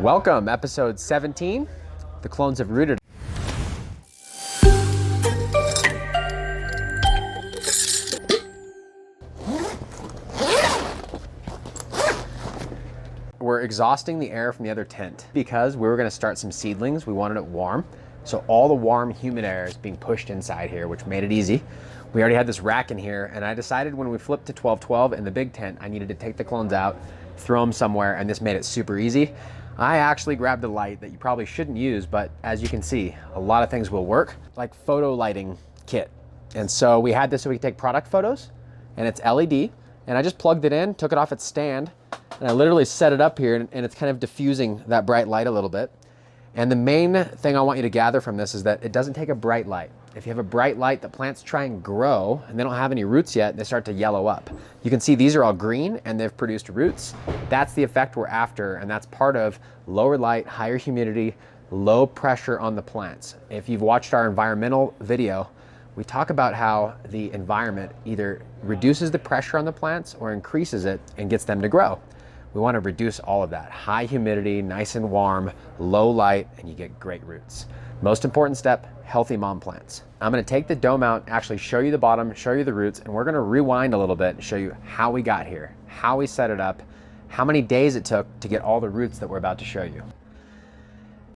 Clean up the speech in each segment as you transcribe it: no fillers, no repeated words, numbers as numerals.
Welcome, episode 17. The clones have rooted. We're exhausting the air from the other tent because we were going to start some seedlings. We wanted it warm. So all the warm, humid air is being pushed inside here, which made it easy. We already had this rack in here, and I decided when we flipped to 12-12 in the big tent, I needed to take the clones out, throw them somewhere, and this made it super easy. I actually grabbed a light that you probably shouldn't use, but as you can see, a lot of things will work, like photo lighting kit. And so we had this so we could take product photos, and it's LED, and I just plugged it in, took it off its stand, and I literally set it up here, and it's kind of diffusing that bright light a little bit. And the main thing I want you to gather from this is that it doesn't take a bright light. If you have a bright light, the plants try and grow and they don't have any roots yet, they start to yellow up. You can see these are all green and they've produced roots. That's the effect we're after, and that's part of lower light, higher humidity, low pressure on the plants. If you've watched our environmental video, we talk about how the environment either reduces the pressure on the plants or increases it and gets them to grow. We want to reduce all of that. High humidity, nice and warm, low light, and you get great roots. Most important step, healthy mom plants. I'm going to take the dome out, actually show you the bottom, show you the roots, and we're going to rewind a little bit and show you how we got here, how we set it up, how many days it took to get all the roots that we're about to show you.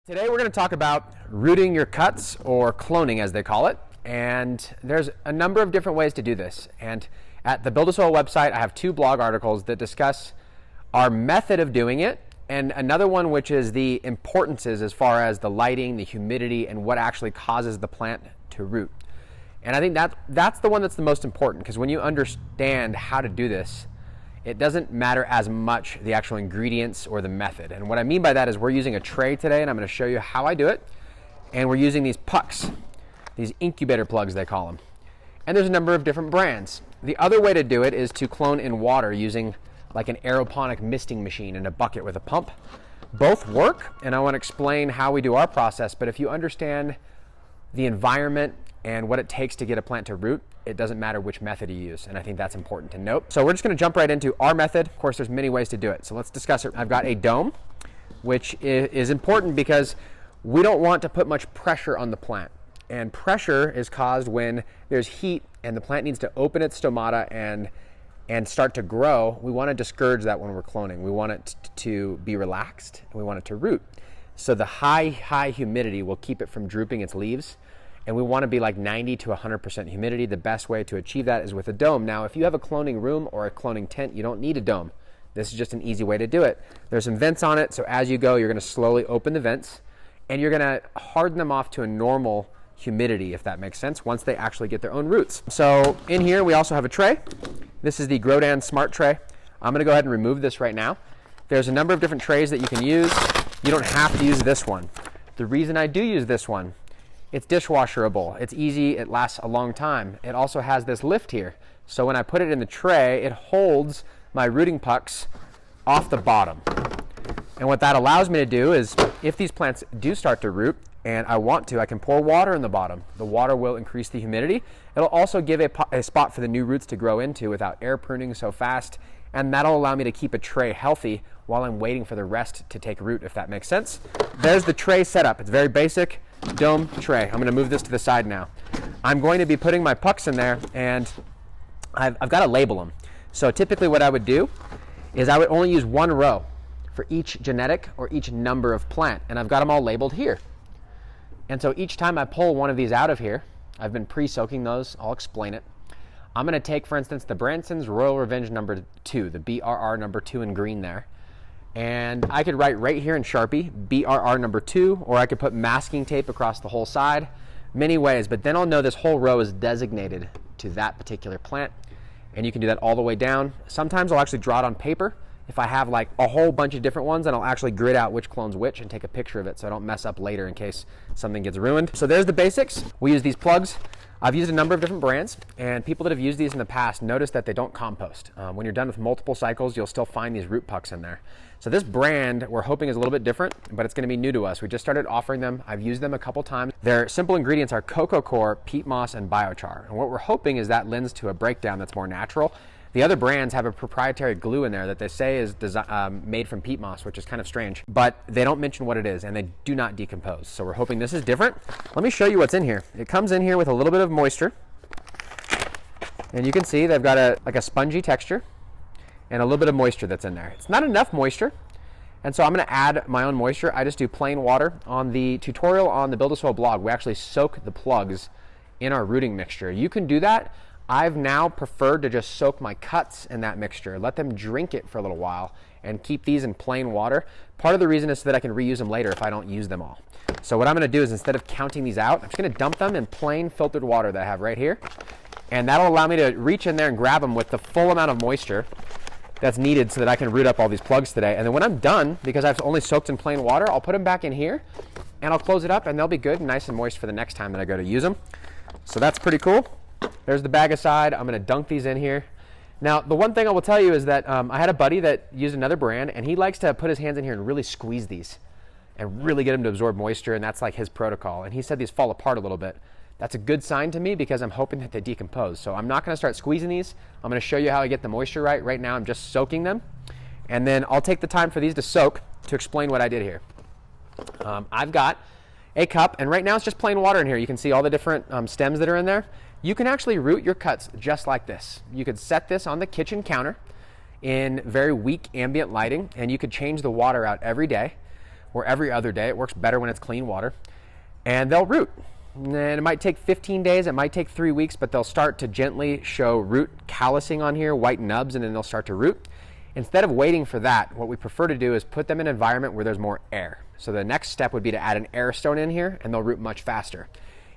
Today we're going to talk about rooting your cuts, or cloning as they call it. And there's a number of different ways to do this. And at the BuildASoil website, I have 2 blog articles that discuss our method of doing it, and another one which is the importances as far as the lighting, the humidity, and what actually causes the plant to root. And I think that's the one that's the most important, because when you understand how to do this, it doesn't matter as much the actual ingredients or the method. And what I mean by that is we're using a tray today, and I'm going to show you how I do it. And we're using these pucks, these incubator plugs they call them. And there's a number of different brands. The other way to do it is to clone in water using like an aeroponic misting machine in a bucket with a pump. Both work, and I want to explain how we do our process, but if you understand the environment and what it takes to get a plant to root, it doesn't matter which method you use, and I think that's important to note. So we're just going to jump right into our method. Of course, there's many ways to do it, so let's discuss it. I've got a dome, which is important because we don't want to put much pressure on the plant, and pressure is caused when there's heat and the plant needs to open its stomata and start to grow. We want to discourage that when we're cloning. We want it to be relaxed, and we want it to root. So the high humidity will keep it from drooping its leaves, and we want to be like 90 to 100% humidity. The best way to achieve that is with a dome. Now, if you have a cloning room or a cloning tent, you don't need a dome. This is just an easy way to do it. There's some vents on it, so as you go, you're going to slowly open the vents, and you're going to harden them off to a normal humidity, if that makes sense, once they actually get their own roots. So in here, we also have a tray. This is the Grodan Smart Tray. I'm going to go ahead and remove this right now. There's a number of different trays that you can use. You don't have to use this one. The reason I do use this one, it's dishwasherable. It's easy. It lasts a long time. It also has this lift here. So when I put it in the tray, it holds my rooting pucks off the bottom. And what that allows me to do is, if these plants do start to root, and I want to, I can pour water in the bottom. The water will increase the humidity. It'll also give a spot for the new roots to grow into without air pruning so fast, and that'll allow me to keep a tray healthy while I'm waiting for the rest to take root, if that makes sense. There's the tray setup. It's very basic, dome tray. I'm going to move this to the side now. I'm going to be putting my pucks in there, and I've got to label them. So typically what I would do is I would only use one row for each genetic or each number of plant, and I've got them all labeled here. And so each time I pull one of these out of here, I've been pre-soaking those, I'll explain it. I'm going to take, for instance, the Branson's Royal Revenge number 2, the BRR number 2 in green there. And I could write right here in Sharpie, BRR number 2, or I could put masking tape across the whole side. Many ways, but then I'll know this whole row is designated to that particular plant. And you can do that all the way down. Sometimes I'll actually draw it on paper. If I have like a whole bunch of different ones, then I'll actually grid out which clone's which and take a picture of it so I don't mess up later in case something gets ruined. So there's the basics. We use these plugs. I've used a number of different brands, and people that have used these in the past notice that they don't compost. When you're done with multiple cycles, you'll still find these root pucks in there. So this brand, we're hoping, is a little bit different, but it's going to be new to us. We just started offering them. I've used them a couple times. Their simple ingredients are cocoa core, peat moss, and biochar. And what we're hoping is that lends to a breakdown that's more natural. The other brands have a proprietary glue in there that they say is made from peat moss, which is kind of strange, but they don't mention what it is, and they do not decompose. So we're hoping this is different. Let me show you what's in here. It comes in here with a little bit of moisture, and you can see they've got like a spongy texture and a little bit of moisture that's in there. It's not enough moisture, and so I'm going to add my own moisture. I just do plain water. On the tutorial on the BuildASoil blog, we actually soak the plugs in our rooting mixture. You can do that. I've now preferred to just soak my cuts in that mixture, let them drink it for a little while, and keep these in plain water. Part of the reason is so that I can reuse them later if I don't use them all. So what I'm going to do is, instead of counting these out, I'm just going to dump them in plain filtered water that I have right here, and that'll allow me to reach in there and grab them with the full amount of moisture that's needed so that I can root up all these plugs today. And then when I'm done, because I've only soaked in plain water, I'll put them back in here, and I'll close it up, and they'll be good and nice and moist for the next time that I go to use them. So that's pretty cool. There's the bag aside. I'm going to dunk these in here. Now, the one thing I will tell you is that I had a buddy that used another brand, and he likes to put his hands in here and really squeeze these and really get them to absorb moisture, and that's like his protocol. And he said these fall apart a little bit. That's a good sign to me because I'm hoping that they decompose. So I'm not going to start squeezing these. I'm going to show you how I get the moisture right. Right now, I'm just soaking them, and then I'll take the time for these to soak to explain what I did here. I've got a cup, and right now it's just plain water in here. You can see all the different stems that are in there. You can actually root your cuts just like this. You could set this on the kitchen counter in very weak ambient lighting, and you could change the water out every day or every other day. It works better when it's clean water, and they'll root. And it might take 15 days, it might take 3 weeks, but they'll start to gently show root callousing on here, white nubs, and then they'll start to root. Instead of waiting for that, what we prefer to do is put them in an environment where there's more air. So the next step would be to add an air stone in here, and they'll root much faster.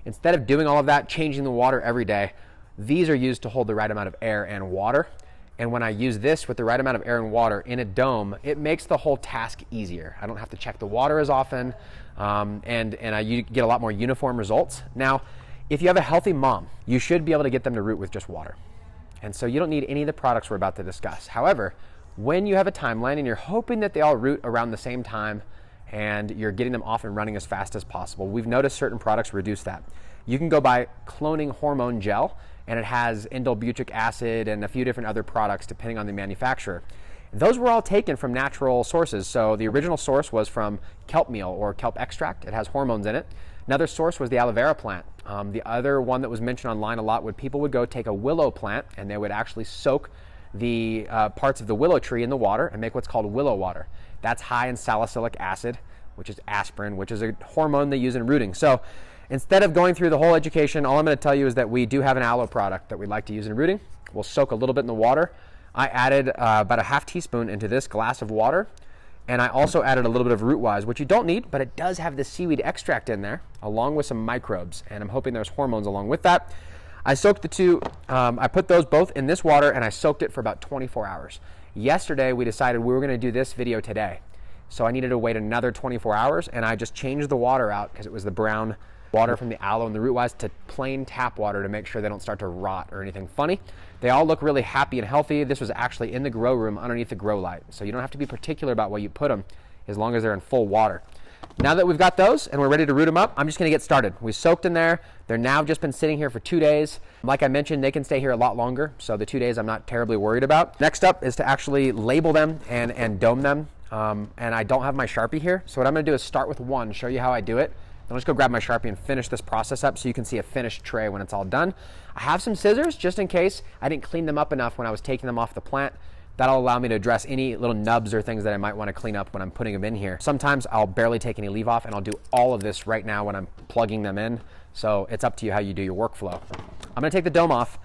Instead of doing all of that, changing the water every day, these are used to hold the right amount of air and water. And when I use this with the right amount of air and water in a dome, it makes the whole task easier. I don't have to check the water as often, and you get a lot more uniform results. Now, if you have a healthy mom, you should be able to get them to root with just water. And so you don't need any of the products we're about to discuss. However, when you have a timeline and you're hoping that they all root around the same time and you're getting them off and running as fast as possible, we've noticed certain products reduce that. You can go buy cloning hormone gel, and it has indole acid and a few different other products depending on the manufacturer. Those were all taken from natural sources. So the original source was from kelp meal or kelp extract. It has hormones in it. Another source was the aloe vera plant. The other one that was mentioned online a lot would people would go take a willow plant and they would actually soak the parts of the willow tree in the water and make what's called willow water. That's high in salicylic acid, which is aspirin, which is a hormone they use in rooting. So instead of going through the whole education, all I'm going to tell you is that we do have an aloe product that we like to use in rooting. We'll soak a little bit in the water. I added about a half teaspoon into this glass of water, and I also added a little bit of Rootwise, which you don't need, but it does have the seaweed extract in there, along with some microbes, and I'm hoping there's hormones along with that. I soaked the two, I put those both in this water, and I soaked it for about 24 hours. Yesterday, we decided we were going to do this video today, so I needed to wait another 24 hours, and I just changed the water out because it was the brown water from the aloe and the Rootwise to plain tap water to make sure they don't start to rot or anything funny. They all look really happy and healthy. This was actually in the grow room underneath the grow light, so you don't have to be particular about where you put them as long as they're in full water. Now that we've got those and we're ready to root them up, I'm just going to get started. We soaked in there. They're now just been sitting here for 2 days. Like I mentioned, they can stay here a lot longer, so the 2 days I'm not terribly worried about. Next up is to actually label them and dome them, and I don't have my Sharpie here, so what I'm going to do is start with one, show you how I do it. Then I'll just go grab my Sharpie and finish this process up so you can see a finished tray when it's all done. I have some scissors just in case I didn't clean them up enough when I was taking them off the plant. That'll allow me to address any little nubs or things that I might want to clean up when I'm putting them in here. Sometimes I'll barely take any leaf off, and I'll do all of this right now when I'm plugging them in. So it's up to you how you do your workflow. I'm going to take the dome off.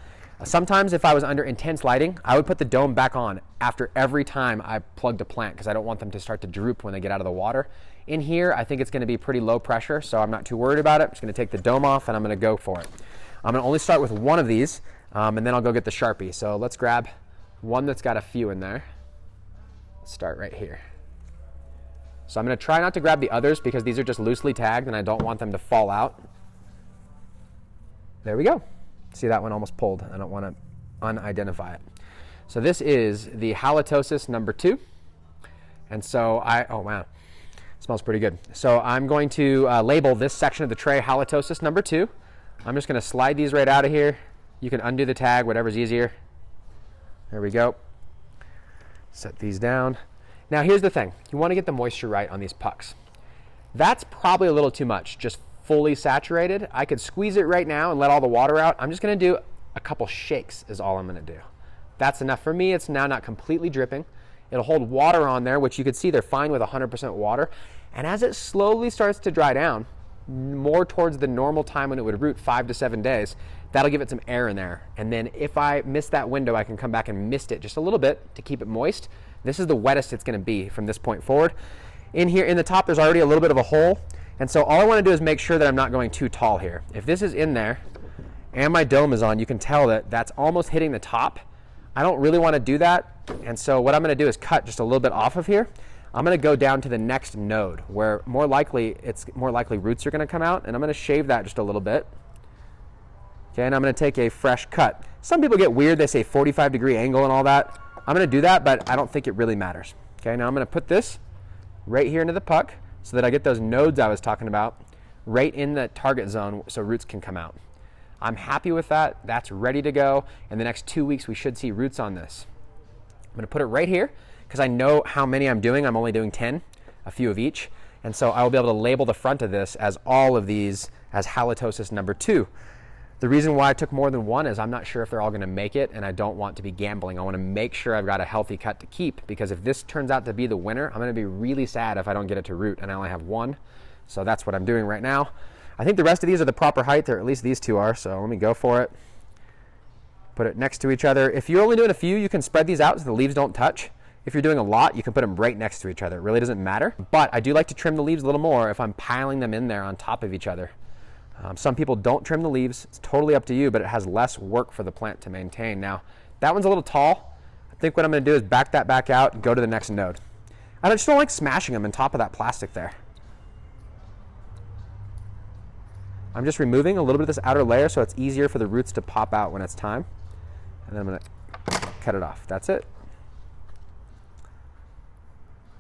Sometimes if I was under intense lighting, I would put the dome back on after every time I plugged a plant because I don't want them to start to droop when they get out of the water. In here, I think it's going to be pretty low pressure, so I'm not too worried about it. I'm just going to take the dome off and I'm going to go for it. I'm going to only start with one of these, and then I'll go get the Sharpie. So let's grab one that's got a few in there. Let's start right here. So I'm going to try not to grab the others because these are just loosely tagged and I don't want them to fall out. There we go. See, that one almost pulled. I don't want to unidentify it. So this is the halitosis number 2. And so oh wow, smells pretty good. So I'm going to label this section of the tray halitosis number 2. I'm just going to slide these right out of here. You can undo the tag, whatever's easier. There we go. Set these down. Now here's the thing. You want to get the moisture right on these pucks. That's probably a little too much, just fully saturated. I could squeeze it right now and let all the water out. I'm just going to do a couple shakes is all I'm going to do. That's enough for me. It's now not completely dripping. It'll hold water on there, which you can see they're fine with 100% water. And as it slowly starts to dry down, more towards the normal time when it would root, 5 to 7 days, that'll give it some air in there. And then if I miss that window, I can come back and mist it just a little bit to keep it moist. This is the wettest it's going to be from this point forward. In here, in the top, there's already a little bit of a hole. And so all I want to do is make sure that I'm not going too tall here. If this is in there and my dome is on, you can tell that that's almost hitting the top. I don't really want to do that. And so what I'm going to do is cut just a little bit off of here. I'm going to go down to the next node where it's more likely roots are going to come out, and I'm going to shave that just a little bit. Okay, and I'm going to take a fresh cut. Some people get weird. They say 45-degree angle and all that. I'm going to do that, but I don't think it really matters. Okay, now I'm going to put this right here into the puck so that I get those nodes I was talking about right in the target zone so roots can come out. I'm happy with that. That's ready to go. In the next 2 weeks, we should see roots on this. I'm going to put it right here because I know how many I'm doing. I'm only doing 10, a few of each. And so I will be able to label the front of this as all of these as halitosis number 2. The reason why I took more than one is I'm not sure if they're all going to make it, and I don't want to be gambling. I want to make sure I've got a healthy cut to keep, because if this turns out to be the winner, I'm going to be really sad if I don't get it to root and I only have one. So that's what I'm doing right now. I think the rest of these are the proper height, or at least these two are, so let me go for it. Put it next to each other. If you're only doing a few, you can spread these out so the leaves don't touch. If you're doing a lot, you can put them right next to each other. It really doesn't matter. But I do like to trim the leaves a little more if I'm piling them in there on top of each other. Some people don't trim the leaves. It's totally up to you, but it has less work for the plant to maintain. Now, that one's a little tall. I think what I'm going to do is back that back out and go to the next node. I just don't like smashing them on top of that plastic there. I'm just removing a little bit of this outer layer so it's easier for the roots to pop out when it's time. And then I'm going to cut it off. That's it.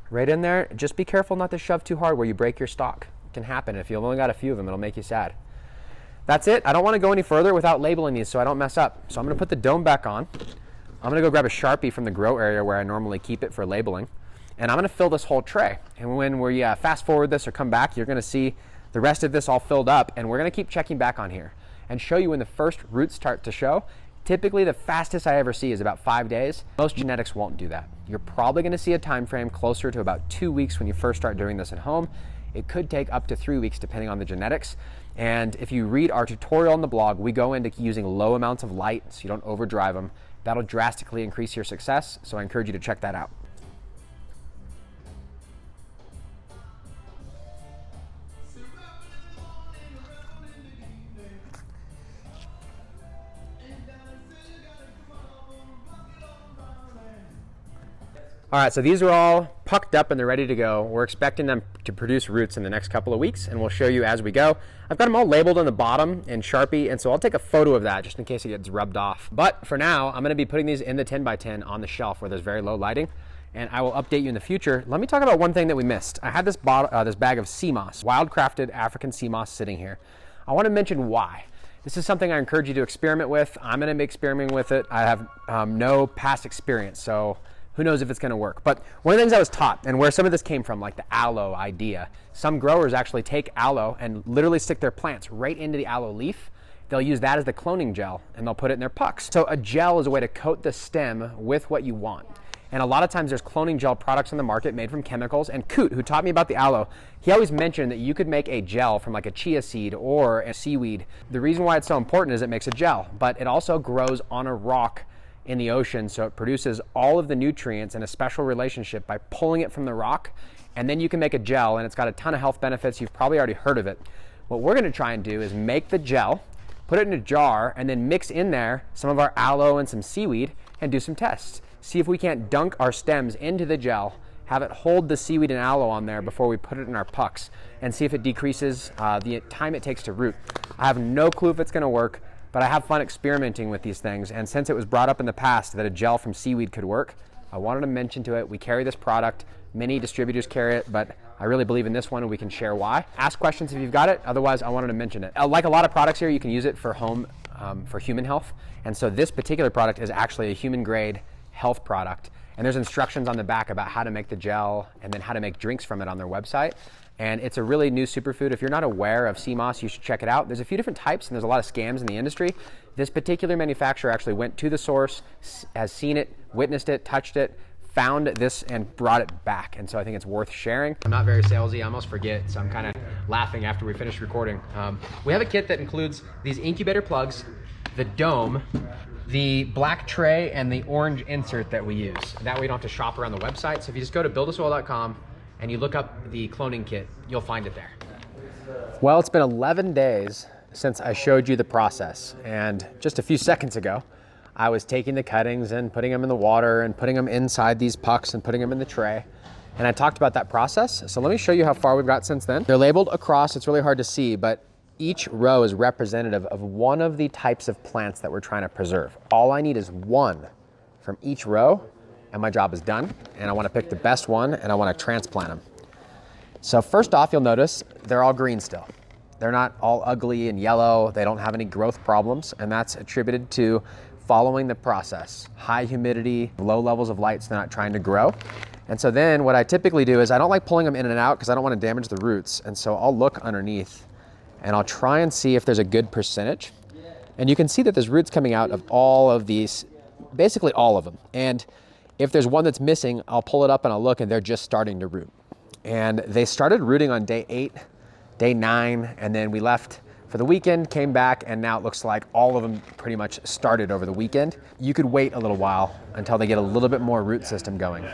Right in there. Just be careful not to shove too hard where you break your stalk. It can happen. If you've only got a few of them, it'll make you sad. That's it. I don't want to go any further without labeling these so I don't mess up. So I'm going to put the dome back on. I'm going to go grab a Sharpie from the grow area where I normally keep it for labeling. And I'm going to fill this whole tray. And when we fast forward this or come back, you're going to see the rest of this all filled up. And we're going to keep checking back on here and show you when the first roots start to show. Typically, the fastest I ever see is about 5 days. Most genetics won't do that. You're probably going to see a time frame closer to about 2 weeks when you first start doing this at home. It could take up to 3 weeks depending on the genetics. And if you read our tutorial on the blog, we go into using low amounts of light so you don't overdrive them. That'll drastically increase your success, so I encourage you to check that out. All right, so these are all pucked up and they're ready to go. We're expecting them to produce roots in the next couple of weeks, and we'll show you as we go. I've got them all labeled on the bottom in Sharpie, and so I'll take a photo of that just in case it gets rubbed off. But for now, I'm gonna be putting these in the 10x10 on the shelf where there's very low lighting, and I will update you in the future. Let me talk about one thing that we missed. I had this bag of sea moss, wild-crafted African sea moss sitting here. I wanna mention why. This is something I encourage you to experiment with. I'm gonna be experimenting with it. I have no past experience, so who knows if it's going to work. But one of the things I was taught, and where some of this came from, like the aloe idea, some growers actually take aloe and literally stick their plants right into the aloe leaf. They'll use that as the cloning gel, and they'll put it in their pucks. So a gel is a way to coat the stem with what you want. And a lot of times there's cloning gel products on the market made from chemicals. And Coot, who taught me about the aloe, he always mentioned that you could make a gel from like a chia seed or a seaweed. The reason why it's so important is it makes a gel, but it also grows on a rock in the ocean, so it produces all of the nutrients in a special relationship by pulling it from the rock, and then you can make a gel, and it's got a ton of health benefits. You've probably already heard of it. What we're going to try and do is make the gel, put it in a jar, and then mix in there some of our aloe and some seaweed and do some tests. See if we can't dunk our stems into the gel, have it hold the seaweed and aloe on there before we put it in our pucks, and see if it decreases the time it takes to root. I have no clue if it's going to work, but I have fun experimenting with these things, and since it was brought up in the past that a gel from seaweed could work, I wanted to mention to it. We carry this product. Many distributors carry it, but I really believe in this one, and we can share why. Ask questions if you've got it. Otherwise, I wanted to mention it. Like a lot of products here, you can use it for home, for human health, and so this particular product is actually a human grade health product. And there's instructions on the back about how to make the gel and then how to make drinks from it on their website. And it's a really new superfood. If you're not aware of sea moss, you should check it out. There's a few different types and there's a lot of scams in the industry. This particular manufacturer actually went to the source, has seen it, witnessed it, touched it, found this and brought it back. And so I think it's worth sharing. I'm not very salesy, I almost forget. So I'm kind of laughing after we finish recording. We have a kit that includes these incubator plugs, the dome, the black tray, and the orange insert that we use. That way you don't have to shop around the website. So if you just go to BuildASoil.com and you look up the cloning kit, you'll find it there. Well, it's been 11 days since I showed you the process. And just a few seconds ago, I was taking the cuttings and putting them in the water and putting them inside these pucks and putting them in the tray. And I talked about that process. So let me show you how far we've got since then. They're labeled across, it's really hard to see, but each row is representative of one of the types of plants that we're trying to preserve. All I need is one from each row and my job is done. And I want to pick the best one and I want to transplant them. So first off, you'll notice they're all green still. They're not all ugly and yellow. They don't have any growth problems. And that's attributed to following the process. High humidity, low levels of light, so they're not trying to grow. And so then what I typically do is I don't like pulling them in and out because I don't want to damage the roots. And so I'll look underneath and I'll try and see if there's a good percentage. And you can see that there's roots coming out of all of these, basically all of them. And if there's one that's missing, I'll pull it up and I'll look and they're just starting to root. And they started rooting on day 8, day 9, and then we left for the weekend, came back, and now it looks like all of them pretty much started over the weekend. You could wait a little while until they get a little bit more root system going.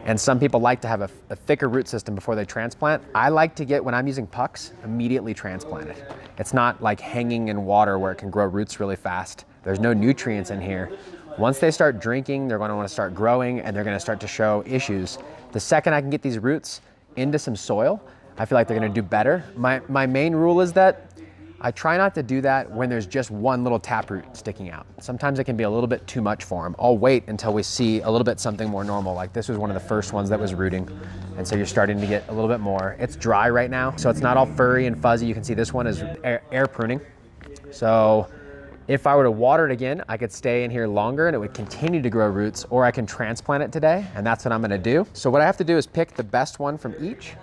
And some people like to have a thicker root system before they transplant. I like to get, when I'm using pucks, immediately transplant it. It's not like hanging in water where it can grow roots really fast. There's no nutrients in here. Once they start drinking, they're going to want to start growing and they're going to start to show issues. The second I can get these roots into some soil, I feel like they're going to do better. My main rule is that I try not to do that when there's just one little taproot sticking out. Sometimes it can be a little bit too much for them. I'll wait until we see a little bit something more normal. Like this was one of the first ones that was rooting. And so you're starting to get a little bit more. It's dry right now, so it's not all furry and fuzzy. You can see this one is air pruning. So if I were to water it again, I could stay in here longer and it would continue to grow roots, or I can transplant it today, and that's what I'm gonna do. So what I have to do is pick the best one from each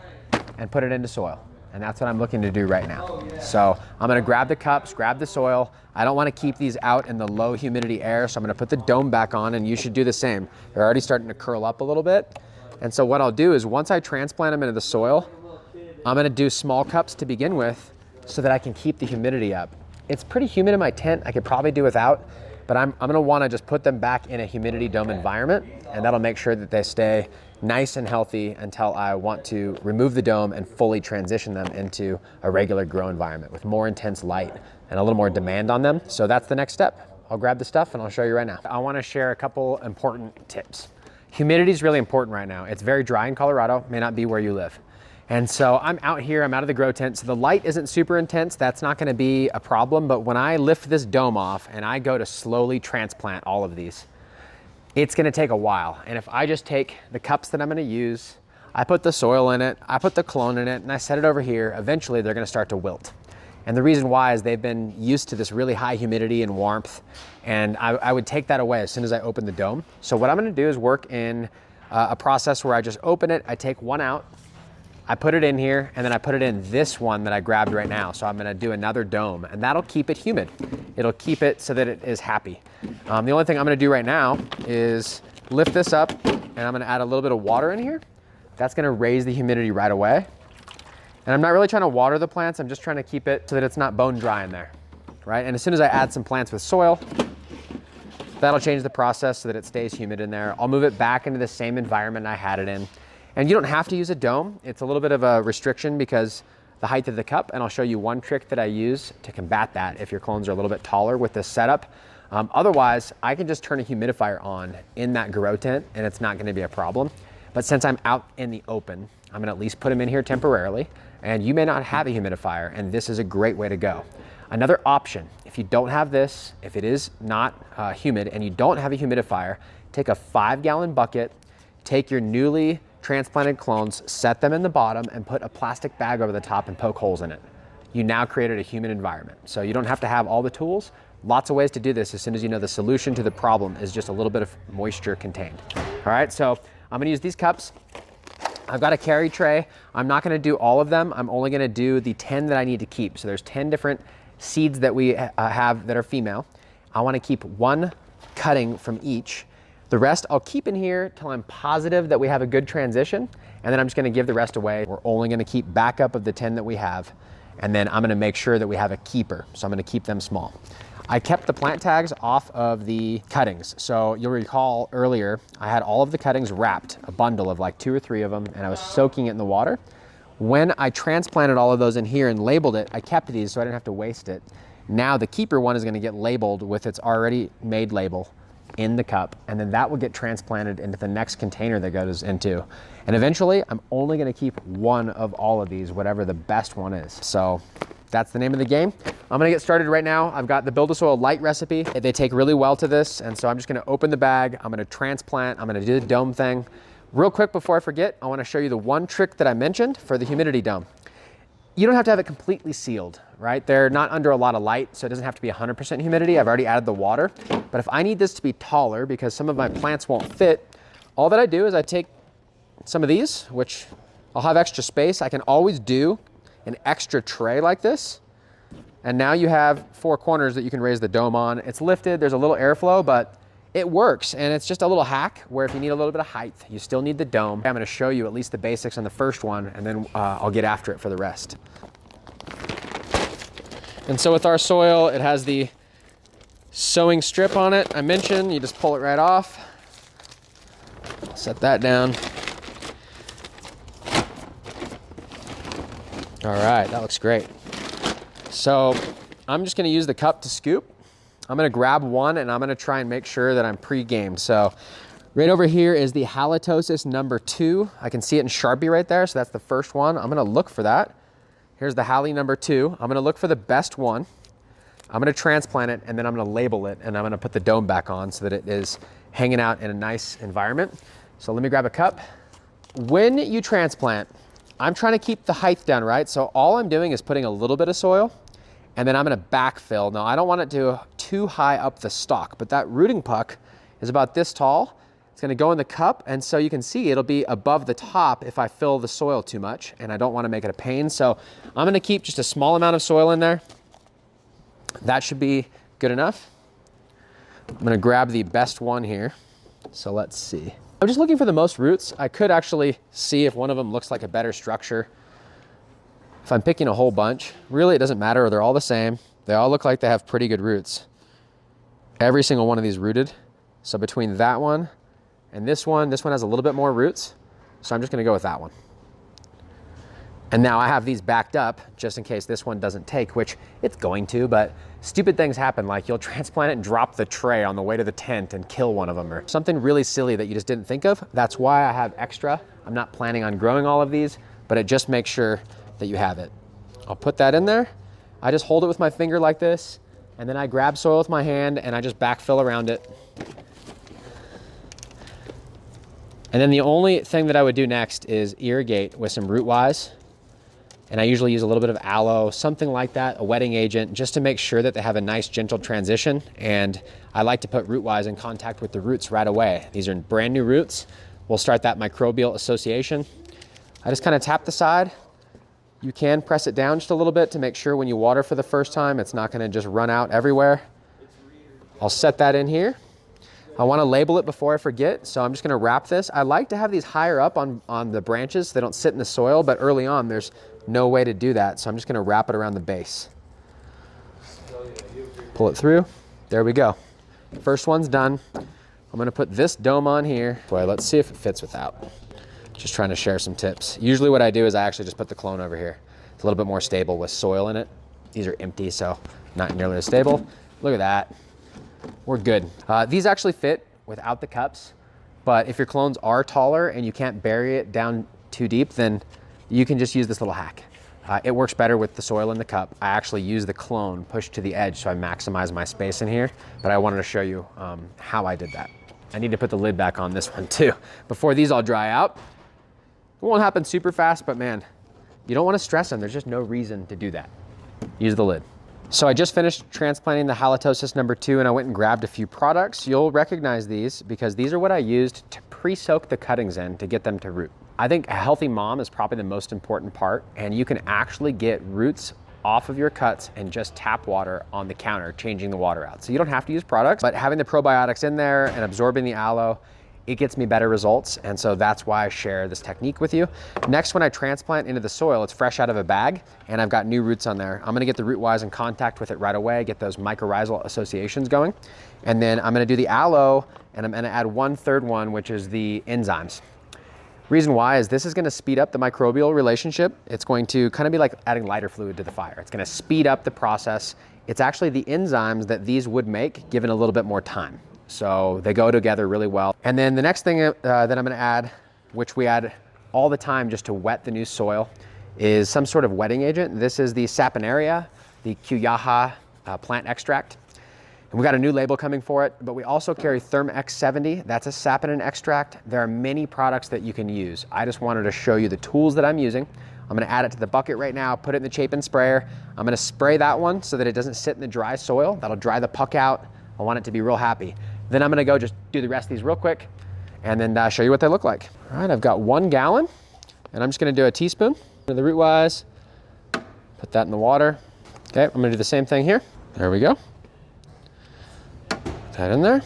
and put it into soil. And that's what I'm looking to do right now. So I'm gonna grab the cups, grab the soil. I don't wanna keep these out in the low humidity air, so I'm gonna put the dome back on, and you should do the same. They're already starting to curl up a little bit. And so what I'll do is once I transplant them into the soil, I'm gonna do small cups to begin with so that I can keep the humidity up. It's pretty humid in my tent. I could probably do without, but I'm gonna wanna just put them back in a humidity dome environment, and that'll make sure that they stay nice and healthy until I want to remove the dome and fully transition them into a regular grow environment with more intense light and a little more demand on them. So that's the next step. I'll grab the stuff and I'll show you right now. I wanna share a couple important tips. Humidity is really important right now. It's very dry in Colorado, may not be where you live. And so I'm out here, I'm out of the grow tent, so the light isn't super intense. That's not gonna be a problem, but when I lift this dome off and I go to slowly transplant all of these, it's gonna take a while. And if I just take the cups that I'm gonna use, I put the soil in it, I put the clone in it, and I set it over here, eventually they're gonna start to wilt. And the reason why is they've been used to this really high humidity and warmth, and I would take that away as soon as I open the dome. So what I'm gonna do is work in a process where I just open it, I take one out, I put it in here, and then I put it in this one that I grabbed right now. So I'm gonna do another dome, and that'll keep it humid. It'll keep it so that it is happy. The only thing I'm gonna do right now is lift this up, and I'm gonna add a little bit of water in here. That's gonna raise the humidity right away. And I'm not really trying to water the plants, I'm just trying to keep it so that it's not bone dry in there, right? And as soon as I add some plants with soil, that'll change the process so that it stays humid in there. I'll move it back into the same environment I had it in. And you don't have to use a dome. It's a little bit of a restriction because the height of the cup, and I'll show you one trick that I use to combat that if your clones are a little bit taller with this setup. Otherwise, I can just turn a humidifier on in that grow tent and it's not gonna be a problem. But since I'm out in the open, I'm gonna at least put them in here temporarily, and you may not have a humidifier, and this is a great way to go. Another option, if you don't have this, if it is not humid and you don't have a humidifier, take a 5-gallon bucket, take your newly transplanted clones, set them in the bottom, and put a plastic bag over the top and poke holes in it. You now created a humid environment. So you don't have to have all the tools, Lots of ways to do this as soon as you know the solution to the problem is just a little bit of moisture contained. All right, so I'm gonna use these cups. I've got a carry tray. I'm not gonna do all of them. I'm only gonna do the 10 that I need to keep. So there's 10 different seeds that we have that are female. I wanna keep one cutting from each. The rest I'll keep in here till I'm positive that we have a good transition, and then I'm just gonna give the rest away. We're only gonna keep backup of the 10 that we have, and then I'm gonna make sure that we have a keeper. So I'm gonna keep them small. I kept the plant tags off of the cuttings. So you'll recall earlier, I had all of the cuttings wrapped, a bundle of like 2 or 3 of them, and I was soaking it in the water. When I transplanted all of those in here and labeled it, I kept these so I didn't have to waste it. Now the keeper one is gonna get labeled with its already made label in the cup, and then that will get transplanted into the next container that goes into. And eventually, I'm only gonna keep one of all of these, whatever the best one is. So that's the name of the game. I'm gonna get started right now. I've got the BuildASoil light recipe. They take really well to this, and so I'm just gonna open the bag, I'm gonna transplant, I'm gonna do the dome thing. Real quick before I forget, I wanna show you the one trick that I mentioned for the humidity dome. You don't have to have it completely sealed, right? They're not under a lot of light, so it doesn't have to be 100% humidity. I've already added the water. But if I need this to be taller because some of my plants won't fit, all that I do is I take some of these, which I'll have extra space. I can always do an extra tray like this. And now you have 4 corners that you can raise the dome on. It's lifted, there's a little airflow, but it works. And it's just a little hack where if you need a little bit of height, you still need the dome. I'm gonna show you at least the basics on the first one, and then I'll get after it for the rest. And so with our soil, it has the sewing strip on it. I mentioned, you just pull it right off. Set that down. All right, that looks great. So I'm just gonna use the cup to scoop. I'm gonna grab one and I'm gonna try and make sure that I'm pre-gamed. So right over here is the halitosis number 2. I can see it in Sharpie right there, so that's the first one. I'm gonna look for that. Here's the Hali number 2. I'm gonna look for the best one. I'm gonna transplant it, and then I'm gonna label it, and I'm gonna put the dome back on so that it is hanging out in a nice environment. So let me grab a cup. When you transplant, I'm trying to keep the height down, right? So all I'm doing is putting a little bit of soil, and then I'm gonna backfill. Now, I don't want it to too high up the stalk, but that rooting puck is about this tall. It's gonna go in the cup, and so you can see it'll be above the top if I fill the soil too much, and I don't wanna make it a pain. So I'm gonna keep just a small amount of soil in there. That should be good enough. I'm gonna grab the best one here. So let's see. I'm just looking for the most roots. I could actually see if one of them looks like a better structure. If I'm picking a whole bunch, really it doesn't matter, they're all the same. They all look like they have pretty good roots. Every single one of these rooted. So between that one and this one has a little bit more roots. So I'm just gonna go with that one. And now I have these backed up just in case this one doesn't take, which it's going to, but stupid things happen, like you'll transplant it and drop the tray on the way to the tent and kill one of them, or something really silly that you just didn't think of. That's why I have extra. I'm not planning on growing all of these, but it just makes sure that you have it. I'll put that in there. I just hold it with my finger like this, and then I grab soil with my hand and I just backfill around it. And then the only thing that I would do next is irrigate with some root wise. And I usually use a little bit of aloe, something like that, a wetting agent, just to make sure that they have a nice gentle transition. And I like to put root wise in contact with the roots right away. These are brand new roots. We'll start that microbial association. I just kind of tap the side. You can press it down just a little bit to make sure when you water for the first time, it's not gonna just run out everywhere. I'll set that in here. I wanna label it before I forget, so I'm just gonna wrap this. I like to have these higher up on the branches so they don't sit in the soil, but early on there's no way to do that, so I'm just gonna wrap it around the base. Pull it through, there we go. First one's done. I'm gonna put this dome on here. Boy, let's see if it fits without. Just trying to share some tips. Usually what I do is I actually just put the clone over here. It's a little bit more stable with soil in it. These are empty, so not nearly as stable. Look at that, we're good. These actually fit without the cups, but if your clones are taller and you can't bury it down too deep, then you can just use this little hack. It works better with the soil in the cup. I actually use the clone pushed to the edge so I maximize my space in here, but I wanted to show you how I did that. I need to put the lid back on this one too before these all dry out. It won't happen super fast, but man, you don't want to stress them. There's just no reason to do that. Use the lid. So I just finished transplanting the halitosis #2 and I went and grabbed a few products. You'll recognize these because these are what I used to pre-soak the cuttings in to get them to root. I think a healthy mom is probably the most important part, and you can actually get roots off of your cuts and just tap water on the counter, changing the water out. So you don't have to use products, but having the probiotics in there and absorbing the aloe, it gets me better results. And so that's why I share this technique with you. Next, when I transplant into the soil, it's fresh out of a bag and I've got new roots on there. I'm gonna get the root wise in contact with it right away, get those mycorrhizal associations going. And then I'm gonna do the aloe and I'm gonna add 1/3 one, which is the enzymes. Reason why is this is gonna speed up the microbial relationship. It's going to kind of be like adding lighter fluid to the fire. It's gonna speed up the process. It's actually the enzymes that these would make given a little bit more time. So they go together really well. And then the next thing that I'm gonna add, which we add all the time just to wet the new soil, is some sort of wetting agent. This is the Saponaria, the Cuyaha plant extract. And we got a new label coming for it, but we also carry Therm X70. That's a saponin extract. There are many products that you can use. I just wanted to show you the tools that I'm using. I'm gonna add it to the bucket right now, put it in the Chapin sprayer. I'm gonna spray that one so that it doesn't sit in the dry soil. That'll dry the puck out. I want it to be real happy. Then I'm gonna go just do the rest of these real quick and then show you what they look like. All right, I've got 1 gallon and I'm just gonna do a teaspoon of the root wise, put that in the water. Okay, I'm gonna do the same thing here. There we go. Put that in there.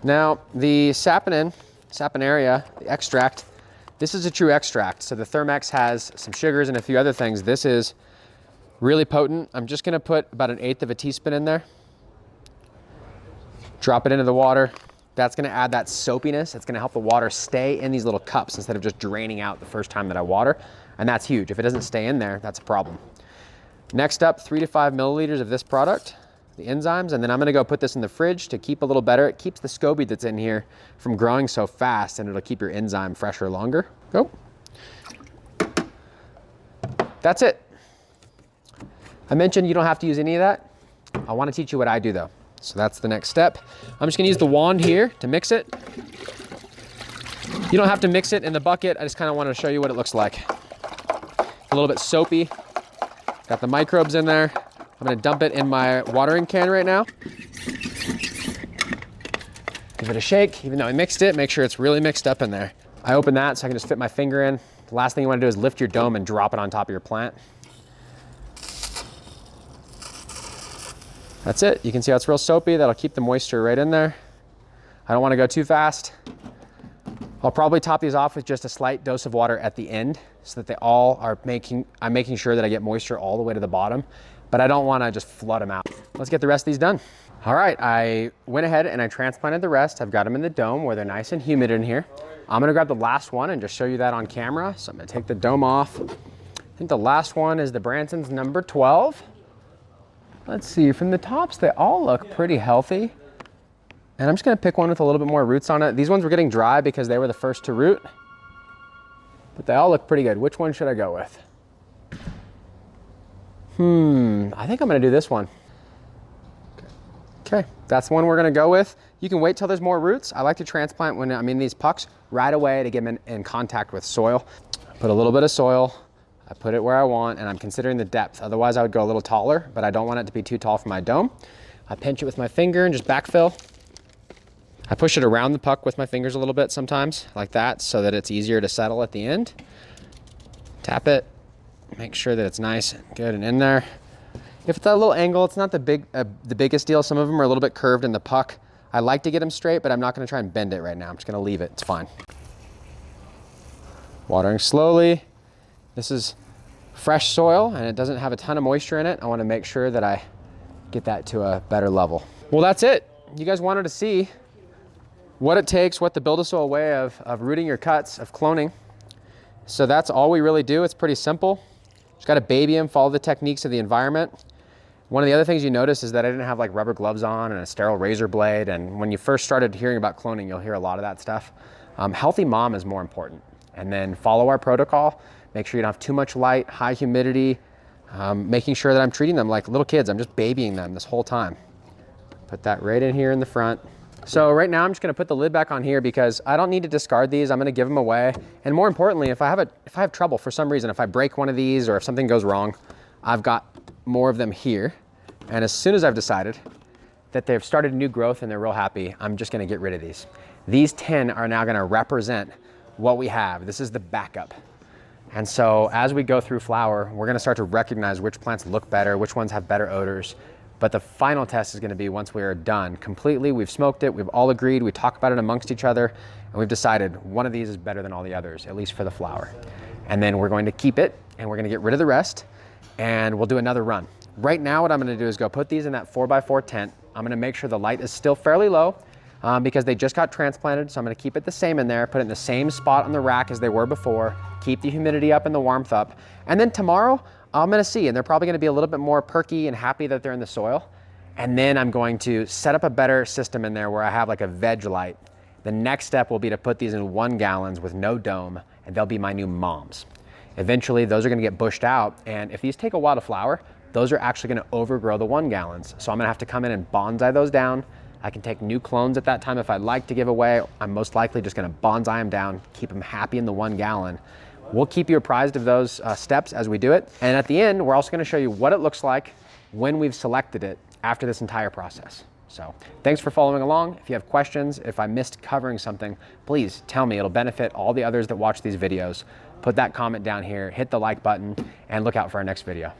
Now the saponaria, the extract, this is a true extract. So the Thermex has some sugars and a few other things. This is really potent. I'm just gonna put about 1/8 of a teaspoon in there. Drop it into the water. That's gonna add that soapiness. It's gonna help the water stay in these little cups instead of just draining out the first time that I water. And that's huge. If it doesn't stay in there, that's a problem. Next up, 3 to 5 milliliters of this product, the enzymes, and then I'm gonna go put this in the fridge to keep a little better. It keeps the SCOBY that's in here from growing so fast, and it'll keep your enzyme fresher longer. Go. That's it. I mentioned you don't have to use any of that. I wanna teach you what I do though. So that's the next step. I'm just gonna use the wand here to mix it. You don't have to mix it in the bucket. I just kind of wanted to show you what it looks like. A little bit soapy. Got the microbes in there. I'm gonna dump it in my watering can right now. Give it a shake, even though I mixed it, make sure it's really mixed up in there. I open that so I can just fit my finger in. The last thing you wanna do is lift your dome and drop it on top of your plant. That's it. You can see how it's real soapy. That'll keep the moisture right in there. I don't want to go too fast. I'll probably top these off with just a slight dose of water at the end so that they all are I'm making sure that I get moisture all the way to the bottom, but I don't want to just flood them out. Let's get the rest of these done. All right, I went ahead and I transplanted the rest. I've got them in the dome where they're nice and humid in here. I'm gonna grab the last one and just show you that on camera. So I'm gonna take the dome off. I think the last one is the Branson's #12. Let's see, from the tops, they all look pretty healthy. And I'm just gonna pick one with a little bit more roots on it. These ones were getting dry because they were the first to root, but they all look pretty good. Which one should I go with? I think I'm gonna do this one. Okay, that's the one we're gonna go with. You can wait till there's more roots. I like to transplant when I'm in these pucks right away to get them in contact with soil. Put a little bit of soil. I put it where I want, and I'm considering the depth. Otherwise, I would go a little taller, but I don't want it to be too tall for my dome. I pinch it with my finger and just backfill. I push it around the puck with my fingers a little bit sometimes, like that, so that it's easier to settle at the end. Tap it, make sure that it's nice and good and in there. If it's at a little angle, it's not the biggest deal. Some of them are a little bit curved in the puck. I like to get them straight, but I'm not gonna try and bend it right now. I'm just gonna leave it, it's fine. Watering slowly. This is fresh soil and it doesn't have a ton of moisture in it. I want to make sure that I get that to a better level. Well, that's it. You guys wanted to see what it takes, what the BuildASoil way of rooting your cuts, of cloning. So that's all we really do. It's pretty simple. Just got to baby them, follow the techniques of the environment. One of the other things you notice is that I didn't have like rubber gloves on and a sterile razor blade. And when you first started hearing about cloning, you'll hear a lot of that stuff. Healthy mom is more important. And then follow our protocol. Make sure you don't have too much light, high humidity, making sure that I'm treating them like little kids. I'm just babying them this whole time. Put that right in here in the front. So right now I'm just gonna put the lid back on here because I don't need to discard these. I'm gonna give them away. And more importantly, if I have trouble for some reason, if I break one of these or if something goes wrong, I've got more of them here. And as soon as I've decided that they've started new growth and they're real happy, I'm just gonna get rid of these. These 10 are now gonna represent what we have. This is the backup. And so as we go through flower, we're gonna start to recognize which plants look better, which ones have better odors. But the final test is gonna be once we are done completely, we've smoked it, we've all agreed, we talk about it amongst each other, and we've decided one of these is better than all the others, at least for the flower. And then we're going to keep it, and we're gonna get rid of the rest, and we'll do another run. Right now, what I'm gonna do is go put these in that 4x4 tent. I'm gonna make sure the light is still fairly low, because they just got transplanted, so I'm gonna keep it the same in there, put it in the same spot on the rack as they were before, keep the humidity up and the warmth up. And then tomorrow, I'm gonna see, and they're probably gonna be a little bit more perky and happy that they're in the soil. And then I'm going to set up a better system in there where I have like a veg light. The next step will be to put these in 1 gallons with no dome, and they'll be my new moms. Eventually, those are gonna get bushed out, and if these take a while to flower, those are actually gonna overgrow the 1 gallons. So I'm gonna have to come in and bonsai those down. I can take new clones at that time if I'd like to give away. I'm most likely just gonna bonsai them down, keep them happy in the 1 gallon. We'll keep you apprised of those steps as we do it. And at the end, we're also gonna show you what it looks like when we've selected it after this entire process. So thanks for following along. If you have questions, if I missed covering something, please tell me. It'll benefit all the others that watch these videos. Put that comment down here, hit the like button, and look out for our next video.